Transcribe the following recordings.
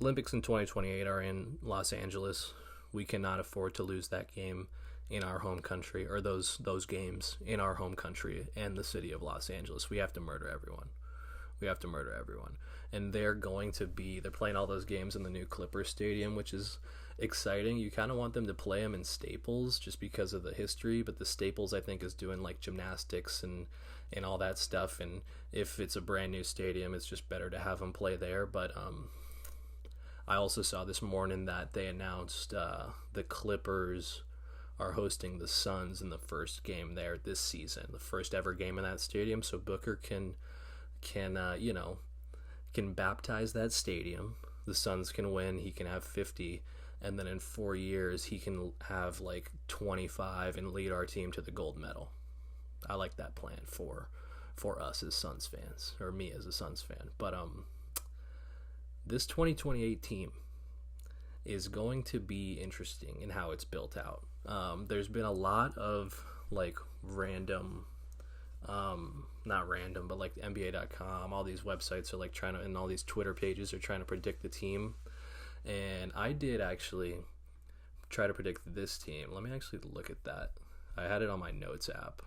Olympics in 2028 are in Los Angeles. We cannot afford to lose that game in our home country, or those games in our home country and the city of Los Angeles. We have to murder everyone. We have to murder everyone. And they're playing all those games in the new Clippers Stadium, which is exciting. You kind of want them to play them in Staples just because of the history, but the Staples, I think, is doing like gymnastics and all that stuff. And if it's a brand new stadium, it's just better to have them play there. But I also saw this morning that they announced the Clippers are hosting the Suns in the first game there this season, the first ever game in that stadium. So Booker can baptize that stadium. The Suns can win. He can have 50, and then in 4 years he can have like 25 and lead our team to the gold medal. I like that plan for us as Suns fans, or me as a Suns fan. But this 2028 team is going to be interesting in how it's built out. There's been a lot of like random, not random, but like NBA.com, all these websites are like trying to, and all these Twitter pages are trying to predict the team. And I did actually try to predict this team. Let me actually look at that. I had it on my notes app.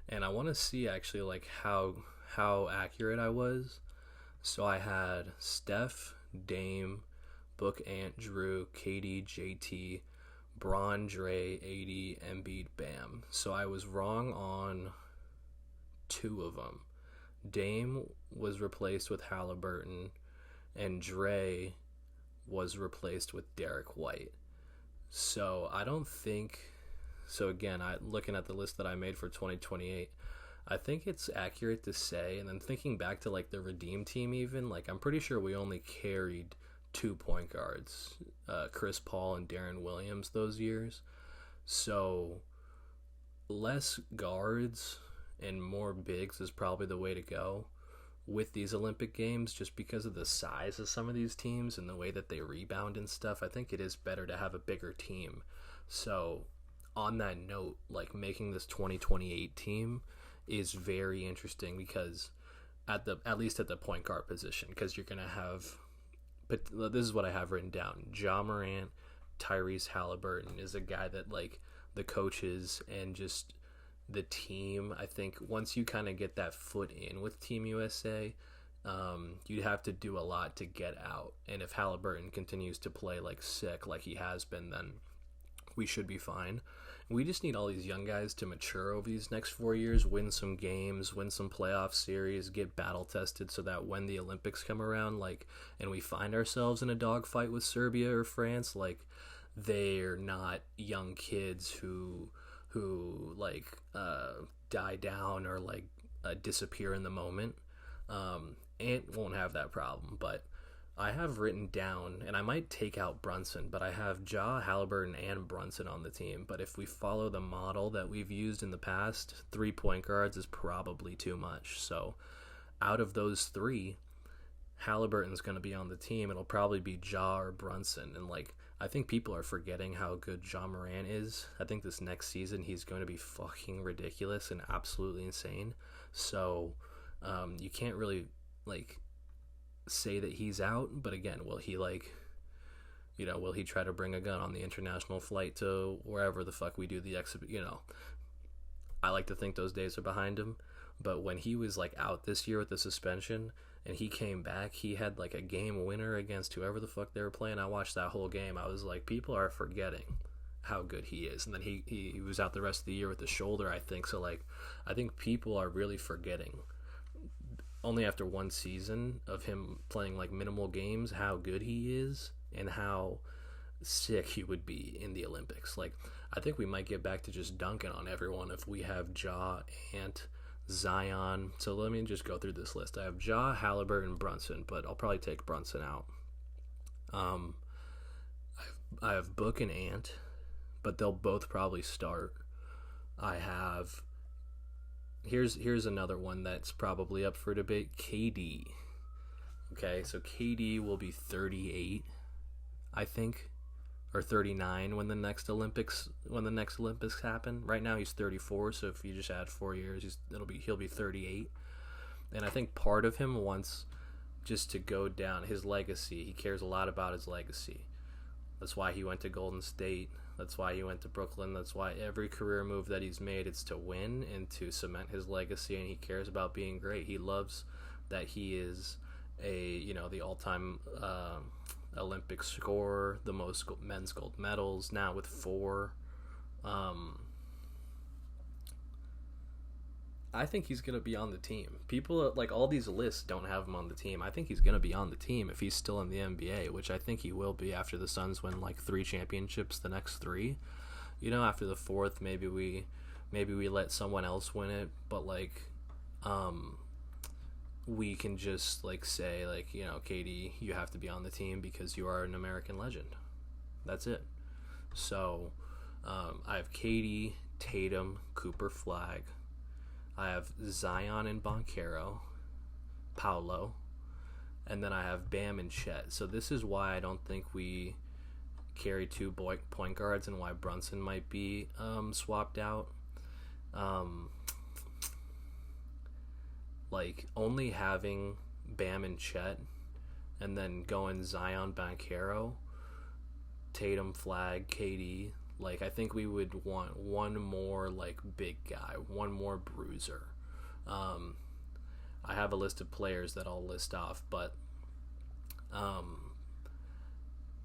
And I want to see actually like how accurate I was. So I had Steph, Dame, Book, Ant, Drew, KD, JT, Bron, Dre, AD, Embiid, Bam. So I was wrong on 2 of them. Dame was replaced with Halliburton, and Dre was replaced with Derik White. So I don't think... So again, looking at the list that I made for 2028, I think it's accurate to say, and then thinking back to like the Redeem team even, like I'm pretty sure we only carried 2 point guards, Chris Paul and Jalen Williams those years. So less guards and more bigs is probably the way to go with these Olympic Games, just because of the size of some of these teams and the way that they rebound and stuff. I think it is better to have a bigger team. So on that note, like making this 2028 team is very interesting because at least at the point guard position, because you're gonna have, but this is what I have written down: Ja Morant, Tyrese Halliburton is a guy that like the coaches and just the team, I think once you kind of get that foot in with Team USA, you'd have to do a lot to get out. And if Halliburton continues to play like sick like he has been, then we should be fine. We just need all these young guys to mature over these next 4 years, win some games, win some playoff series, get battle tested, so that when the Olympics come around, like, and we find ourselves in a dogfight with Serbia or France, like, they're not young kids who like die down or like disappear in the moment. Ant won't have that problem, but I have written down, and I might take out Brunson, but I have Ja, Halliburton, and Brunson on the team. But if we follow the model that we've used in the past, 3 point guards is probably too much. So out of those 3, Halliburton's going to be on the team. It'll probably be Ja or Brunson. And like, I think people are forgetting how good Ja Morant is. I think this next season he's going to be fucking ridiculous and absolutely insane. So you can't really like say that he's out, but again, will he try to bring a gun on the international flight to wherever the fuck we do the exhibit? I like to think those days are behind him, but when he was like out this year with the suspension and he came back, he had like a game winner against whoever the fuck they were playing. I watched that whole game. I was like, people are forgetting how good he is. And then he was out the rest of the year with the shoulder, I think. So like, I think people are really forgetting, only after 1 season of him playing like minimal games, how good he is and how sick he would be in the Olympics. Like, I think we might get back to just dunking on everyone if we have Ja, Ant, Zion. So let me just go through this list. I have Ja, Halliburton, Brunson, but I'll probably take Brunson out. I have Book and Ant, but they'll both probably start. I have... Here's another one that's probably up for debate. KD. Okay, so KD will be 38, I think, or 39 when the next Olympics happen. Right now he's 34, so if you just add 4 years, he'll be 38. And I think part of him wants just to go down his legacy. He cares a lot about his legacy. That's why he went to Golden State. That's why he went to Brooklyn. That's why every career move that he's made, it's to win and to cement his legacy, and he cares about being great. He loves that he is the all-time Olympic scorer, the most men's gold medals, now with 4. I think he's going to be on the team. People, like, all these lists don't have him on the team. I think he's going to be on the team if he's still in the NBA, which I think he will be after the Suns win, like, 3 championships, the next 3. After the 4th, maybe we let someone else win it, but, like, we can just, like, say, like, KD, you have to be on the team because you are an American legend. That's it. So, I have KD, Tatum, Cooper Flag. I have Zion and Banchero, Paolo, and then I have Bam and Chet. So this is why I don't think we carry 2 point guards and why Brunson might be swapped out. Like, only having Bam and Chet and then going Zion, Banchero, Tatum, Flag, KD. Like, I think we would want one more, like, big guy, one more bruiser. I have a list of players that I'll list off, but,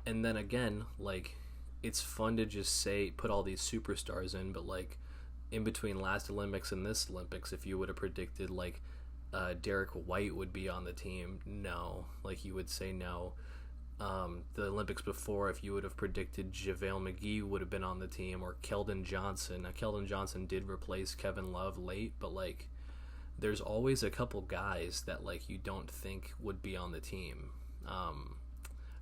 and then again, like, it's fun to just put all these superstars in, but, like, in between last Olympics and this Olympics, if you would have predicted, like, Derik White would be on the team, no. Like, you would say no. The Olympics before, if you would have predicted JaVale McGee would have been on the team, or Keldon Johnson. Now, Keldon Johnson did replace Kevin Love late, but, like, there's always a couple guys that, like, you don't think would be on the team,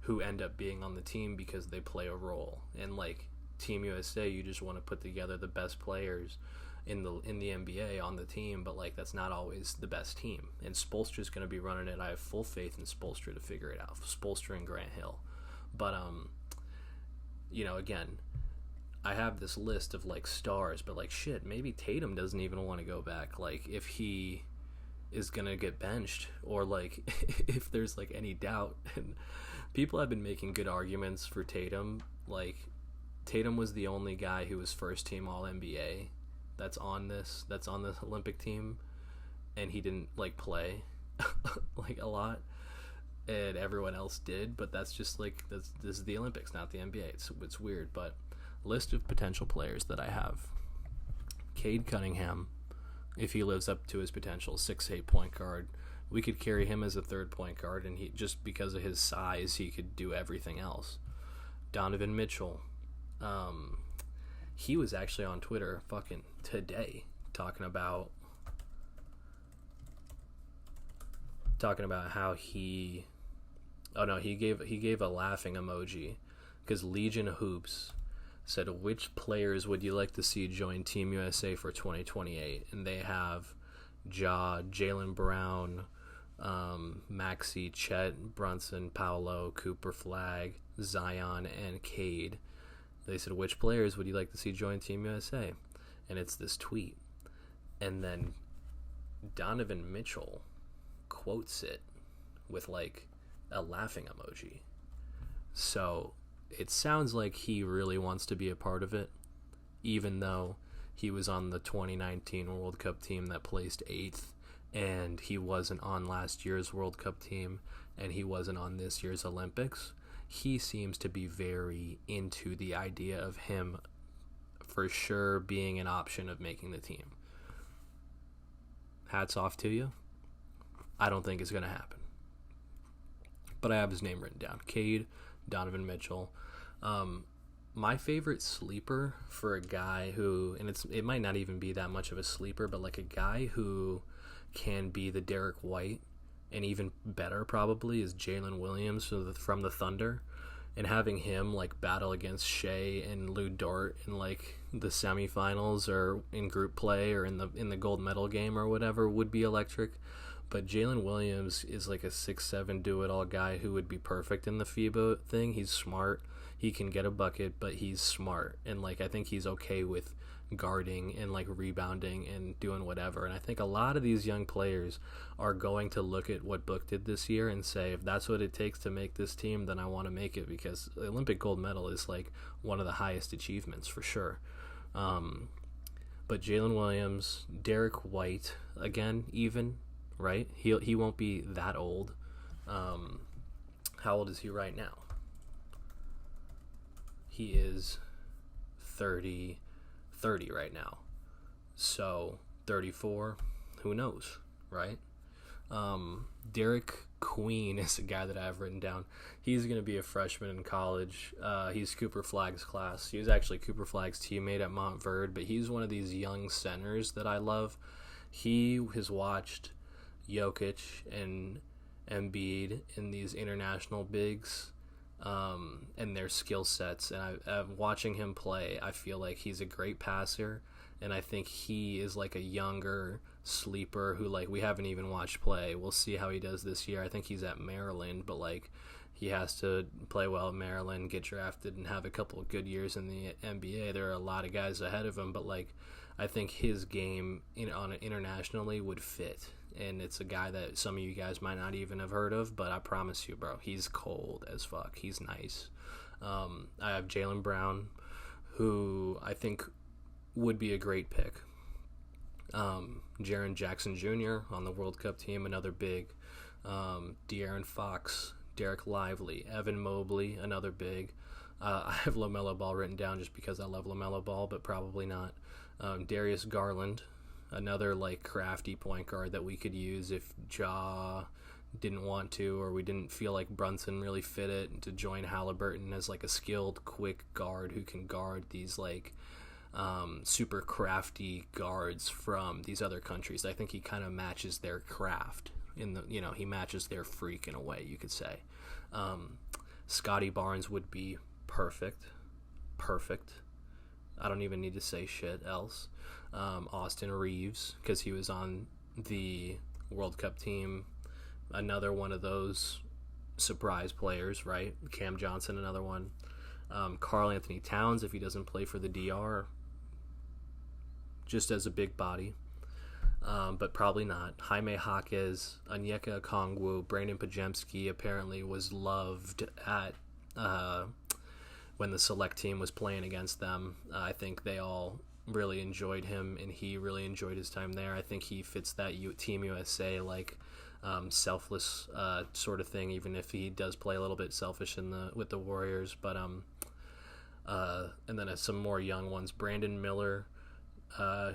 who end up being on the team because they play a role. And, like, Team USA, you just want to put together the best players in the NBA on the team, but, like, that's not always the best team. And Spoelstra's going to be running it. I have full faith in Spoelstra to figure it out. Spoelstra and Grant Hill. But, again, I have this list of, like, stars, but, like, shit, maybe Tatum doesn't even want to go back. Like, if he is going to get benched, or, like, if there's, like, any doubt. And people have been making good arguments for Tatum. Like, Tatum was the only guy who was first team All-NBA that's on this Olympic team, and he didn't, like, play like a lot, and everyone else did. But that's just, like, this is the Olympics, not the NBA. It's weird. But list of potential players that I have: Cade Cunningham, if he lives up to his potential, 6'8" point guard. We could carry him as a 3rd point guard, and he, just because of his size, he could do everything else. Donovan Mitchell. He was actually on Twitter fucking today talking about how he gave a laughing emoji because Legion Hoops said, which players would you like to see join Team USA for 2028? And they have Jaylen Brown, Maxey, Chet, Brunson, Paolo, Cooper Flag, Zion, and Cade. They said, which players would you like to see join Team USA? And it's this tweet. And then Donovan Mitchell quotes it with, like, a laughing emoji. So it sounds like he really wants to be a part of it, even though he was on the 2019 World Cup team that placed 8th, and he wasn't on last year's World Cup team, and he wasn't on this year's Olympics. He seems to be very into the idea of him for sure being an option of making the team. Hats off to you. I don't think it's going to happen. But I have his name written down. Cade, Donovan Mitchell. My favorite sleeper for a guy who, and it might not even be that much of a sleeper, but like a guy who can be the Derik White, and even better probably, is Jalen Williams from the Thunder, and having him, like, battle against Shea and Lou Dort in, like, the semifinals or in group play or in the gold medal game or whatever would be electric. But Jalen Williams is like a 6'7" do-it-all guy who would be perfect in the FIBA thing. He's smart. He can get a bucket, but he's smart. And, like, I think he's okay with guarding and like rebounding and doing whatever. And I think a lot of these young players are going to look at what Book did this year and say, if that's what it takes to make this team, then I want to make it, because the Olympic gold medal is like one of the highest achievements for sure. But Jalen Williams, Derik White, again, even, right? He won't be that old. How old is he right now? He is 30 right now. So 34, who knows, right? Derik Queen is a guy that I've written down. He's going to be a freshman in college. He's Cooper Flagg's class. He was actually Cooper Flagg's teammate at Montverde, but he's one of these young centers that I love. He has watched Jokic and Embiid in these international bigs and their skill sets, and I'm watching him play. I feel like he's a great passer, and I think he is like a younger sleeper who, like, we haven't even watched play. We'll see how he does this year. I think he's at Maryland, but like he has to play well at Maryland, get drafted, and have a couple of good years in the NBA. There are a lot of guys ahead of him, but like I think his game internationally would fit. And it's a guy that some of you guys might not even have heard of, but I promise you, bro, he's cold as fuck. He's nice. I have Jaylen Brown, who I think would be a great pick. Jaren Jackson Jr. on the World Cup team, another big. De'Aaron Fox, Derek Lively, Evan Mobley, another big. I have LaMelo Ball written down just because I love LaMelo Ball, but probably not. Darius Garland, another like crafty point guard that we could use if Ja didn't want to, or we didn't feel like Brunson really fit it, to join Halliburton as like a skilled, quick guard who can guard these like super crafty guards from these other countries. I think he kind of matches their craft he matches their freak in a way, you could say. Scotty Barnes would be perfect. I don't even need to say shit else. Austin Reeves, because he was on the World Cup team, another one of those surprise players, right? Cam Johnson, another one. Karl Anthony Towns, if he doesn't play for the DR, just as a big body, but probably not. Jaime Jaquez, Onyeka Okongwu, Brandon Pajemski apparently was loved at when the select team was playing against them. I think they all really enjoyed him, and he really enjoyed his time there. I think he fits that Team USA like selfless sort of thing, even if he does play a little bit selfish with the Warriors. But and then some more young ones: Brandon Miller,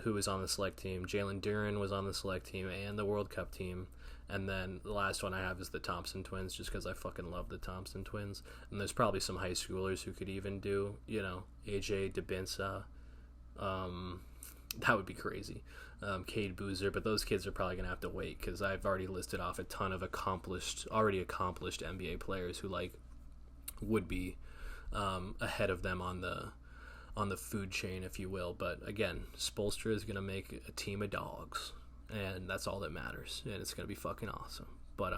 who was on the select team. Jalen Duren was on the select team and the World Cup team. And then the last one I have is the Thompson twins, just because I fucking love the Thompson twins. And there's probably some high schoolers who could even do, AJ DeBinsa. That would be crazy. Cade Boozer, but those kids are probably going to have to wait, because I've already listed off a ton of already accomplished NBA players who would be ahead of them on the food chain, if you will. But again, Spoelstra is going to make a team of dogs, and that's all that matters, and it's going to be fucking awesome. But